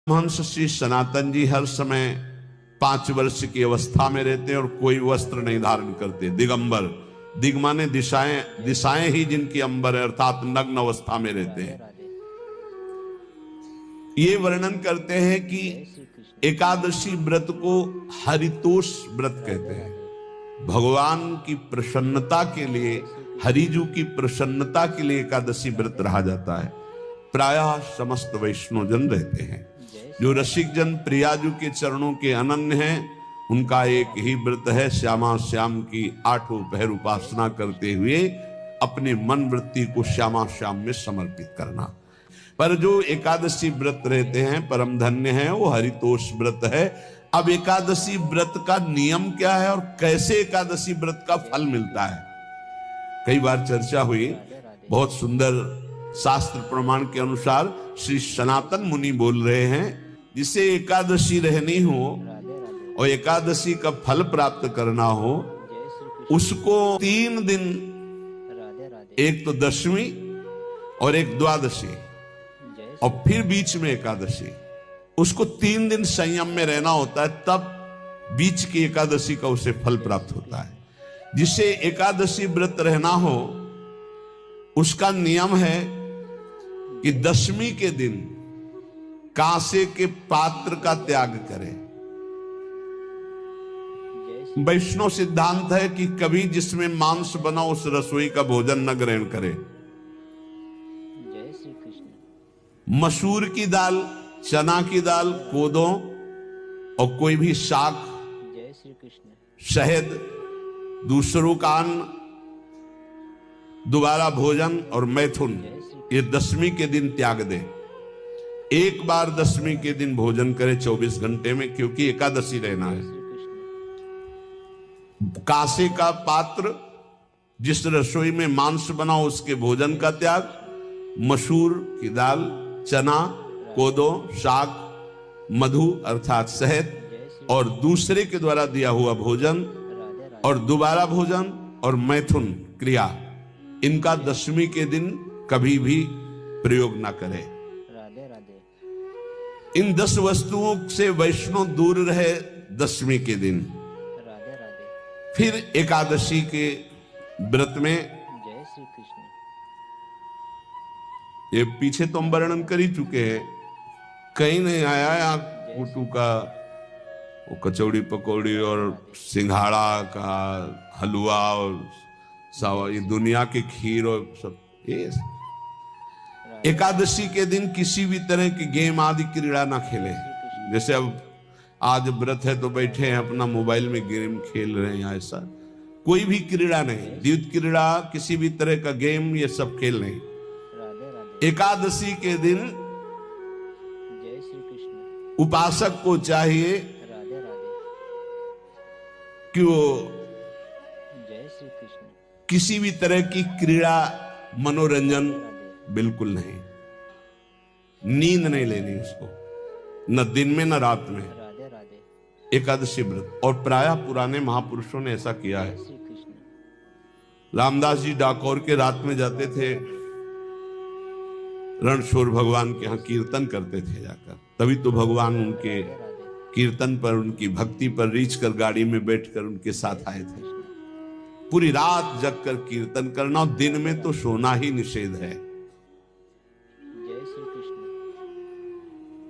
हंस श्री सनातन जी हर समय 5 वर्ष की अवस्था में रहते हैं और कोई वस्त्र नहीं धारण करते, दिगंबर। दिग माने दिशाएं, दिशाएं ही जिनकी अंबर है, अर्थात नग्न अवस्था में रहते हैं। ये वर्णन करते हैं कि एकादशी व्रत को हरितोष व्रत कहते हैं। भगवान की प्रसन्नता के लिए, हरिजू की प्रसन्नता के लिए एकादशी व्रत रहा जाता है। प्रायः समस्त वैष्णव जन रहते हैं। जो रसिक जन प्रियाजू के चरणों के अनन्य हैं, उनका एक ही व्रत है, श्यामा श्याम की 8 पहर उपासना करते हुए अपने मन वृत्ति को श्यामा श्याम में समर्पित करना। पर जो एकादशी व्रत रहते हैं परम धन्य हैं, वो हरितोष व्रत है। अब एकादशी व्रत का नियम क्या है और कैसे एकादशी व्रत का फल मिलता है, कई बार चर्चा हुई। बहुत सुंदर शास्त्र प्रमाण के अनुसार श्री सनातन मुनि बोल रहे हैं, जिसे एकादशी रहनी हो और एकादशी का फल प्राप्त करना हो, उसको 3 दिन, एक तो दशमी और एक द्वादशी और फिर बीच में एकादशी, उसको 3 दिन संयम में रहना होता है, तब बीच की एकादशी का उसे फल प्राप्त होता है। जिसे एकादशी व्रत रहना हो उसका नियम है कि दशमी के दिन कांसे के पात्र का त्याग करें। वैष्णव सिद्धांत है कि कभी जिसमें मांस बना उस रसोई का भोजन न ग्रहण करे। मसूर की दाल, चना की दाल, कोदों और कोई भी शाक, शहद, दूसरों का अन्न, दोबारा भोजन और मैथुन, ये दशमी के दिन त्याग दे। एक बार दशमी के दिन भोजन करे 24 घंटे में, क्योंकि एकादशी रहना है। कांसे का पात्र, जिस रसोई में मांस बना उसके भोजन का त्याग, मसूर की दाल, चना, कोदो, शाक, मधु अर्थात शहद और दूसरे के द्वारा दिया हुआ भोजन और दोबारा भोजन और मैथुन क्रिया, इनका दशमी के दिन कभी भी प्रयोग ना करें। इन 10 वस्तुओं से वैष्णव दूर रहे दशमी के दिन। फिर एकादशी के व्रत में, ये पीछे तो हम वर्णन कर ही चुके हैं, कहीं नहीं आया यहाँ कुटू का वो कचौड़ी पकौड़ी और सिंघाड़ा का हलवा और ये दुनिया के खीर और सब। ये एकादशी के दिन किसी भी तरह की गेम आदि क्रीड़ा ना खेले। जैसे अब आज व्रत है तो बैठे हैं अपना मोबाइल में गेम खेल रहे हैं, ऐसा कोई भी क्रीड़ा नहीं, द्यूत क्रीड़ा, किसी भी तरह का गेम, ये सब खेल नहीं। एकादशी के दिन उपासक को चाहिए कि वो किसी भी तरह की क्रीड़ा, मनोरंजन बिल्कुल नहीं, नींद नहीं लेनी उसको, न दिन में न रात में। एकादशी व्रत, और प्रायः पुराने महापुरुषों ने ऐसा किया है। रामदास जी डाकोर के रात में जाते थे, रणछोड़ भगवान के यहाँ कीर्तन करते थे जाकर, तभी तो भगवान उनके कीर्तन पर, उनकी भक्ति पर रीछ कर गाड़ी में बैठकर उनके साथ आए थे। पूरी रात जगकर कीर्तन करना, दिन में तो सोना ही निषेध है।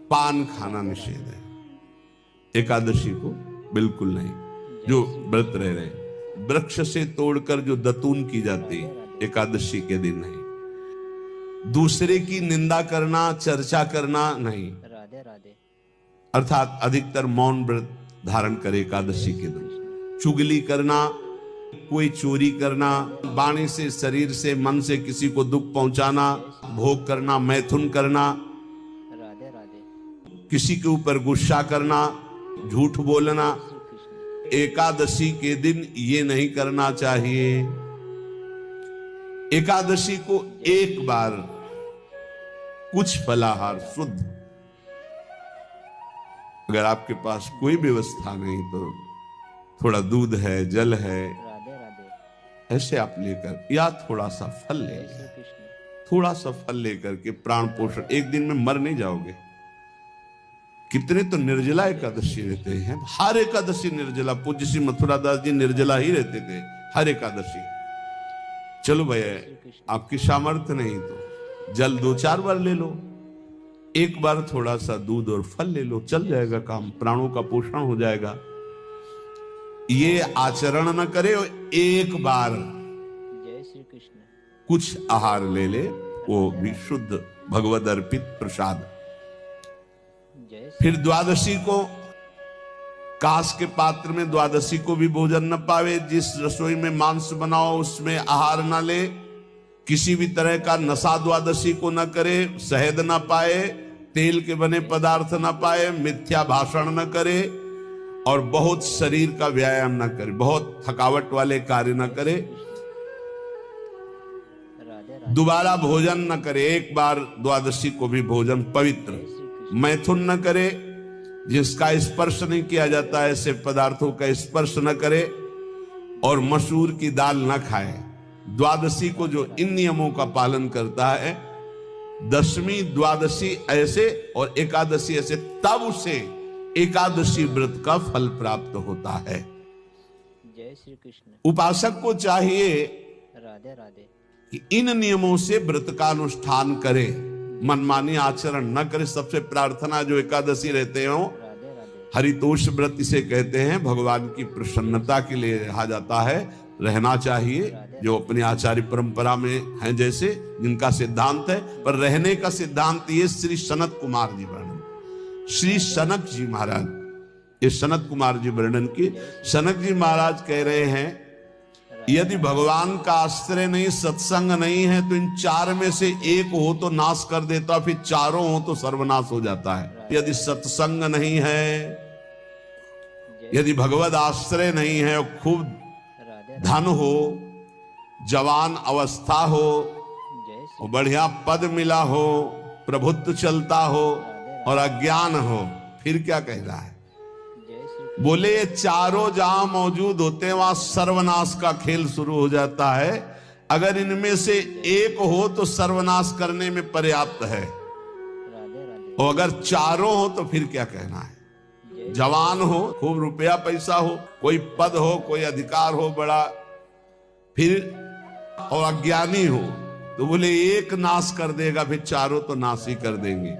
पान खाना निषेध है, एकादशी को बिल्कुल नहीं। जो व्रत रह रहे, वृक्ष से तोड़कर जो दतून की जाती है, एकादशी के दिन नहीं। दूसरे की निंदा करना, चर्चा करना नहीं, अर्थात अधिकतर मौन व्रत धारण करे एकादशी के दिन। चुगली करना, कोई चोरी करना, वाणी से, शरीर से, मन से किसी को दुख पहुंचाना, भोग करना, मैथुन करना, किसी के ऊपर गुस्सा करना, झूठ बोलना, एकादशी के दिन ये नहीं करना चाहिए। एकादशी को एक बार कुछ फलाहार शुद्ध, अगर आपके पास कोई व्यवस्था नहीं तो थोड़ा दूध है, जल है, ऐसे आप लेकर, या थोड़ा सा फल ले, थोड़ा सा फल लेकर के प्राण पोषण, एक दिन में मर नहीं जाओगे। कितने तो निर्जला एकादशी रहते हैं, हर एकादशी निर्जला। पूज्य श्री मथुरा दास जी निर्जला ही रहते थे हर एकादशी। चलो भैया आपकी सामर्थ्य नहीं तो जल 2-4 बार ले लो, एक बार थोड़ा सा दूध और फल ले लो, चल जाएगा काम, प्राणों का पोषण हो जाएगा। ये आचरण न करे, एक बार जय श्री कृष्ण कुछ आहार ले ले, वो भी शुद्ध भगवद अर्पित प्रसाद। फिर द्वादशी को कांस के पात्र में द्वादशी को भी भोजन न पावे। जिस रसोई में मांस बनाओ उसमें आहार न ले, किसी भी तरह का नशा द्वादशी को न करे, शहद न पाए, तेल के बने पदार्थ न पाए, मिथ्या भाषण न करे और बहुत शरीर का व्यायाम न करे, बहुत थकावट वाले कार्य न करे, दोबारा भोजन न करे, एक बार द्वादशी को भी भोजन पवित्र, मैथुन न करे, जिसका स्पर्श नहीं किया जाता है ऐसे पदार्थों का स्पर्श न करे, और मसूर की दाल न खाए। द्वादशी को जो इन नियमों का पालन करता है, दशमी द्वादशी ऐसे और एकादशी ऐसे, तब उसे एकादशी व्रत का फल प्राप्त होता है। जय श्री कृष्ण। उपासक को चाहिए राधे राधे कि इन नियमों से व्रत का अनुष्ठान करे, मनमानी आचरण न करे। सबसे प्रार्थना जो एकादशी रहते हो, राधे राधे हरितोष व्रत इसे कहते हैं, भगवान की प्रसन्नता के लिए रहा जाता है, रहना चाहिए। जो अपनी आचार्य परंपरा में हैं जैसे, जिनका सिद्धांत है, पर रहने का सिद्धांत ये श्री सनत कुमार जी वर्णन, श्री सनक जी महाराज, ये सनत कुमार जी वर्णन की। सनक जी महाराज कह रहे हैं, यदि भगवान का आश्रय नहीं, सत्संग नहीं है, तो इन 4 में से एक हो तो नाश कर देता, फिर चारों हो तो सर्वनाश हो जाता है। यदि सत्संग नहीं है, यदि भगवद आश्रय नहीं है, और खूब धन हो, जवान अवस्था हो, और बढ़िया पद मिला हो, प्रभुत्व चलता हो और अज्ञान हो, फिर क्या कह रहा है? बोले ये चारों जहां मौजूद होते हैं वहां सर्वनाश का खेल शुरू हो जाता है। अगर इनमें से एक हो तो सर्वनाश करने में पर्याप्त है, और अगर चारों हो तो फिर क्या कहना है? जवान हो, खूब रुपया पैसा हो, कोई पद हो, कोई अधिकार हो बड़ा, फिर और अज्ञानी हो, तो बोले एक नाश कर देगा, फिर चारों तो नाश ही कर देंगे।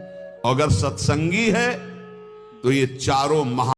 अगर सत्संगी है तो ये चारों महा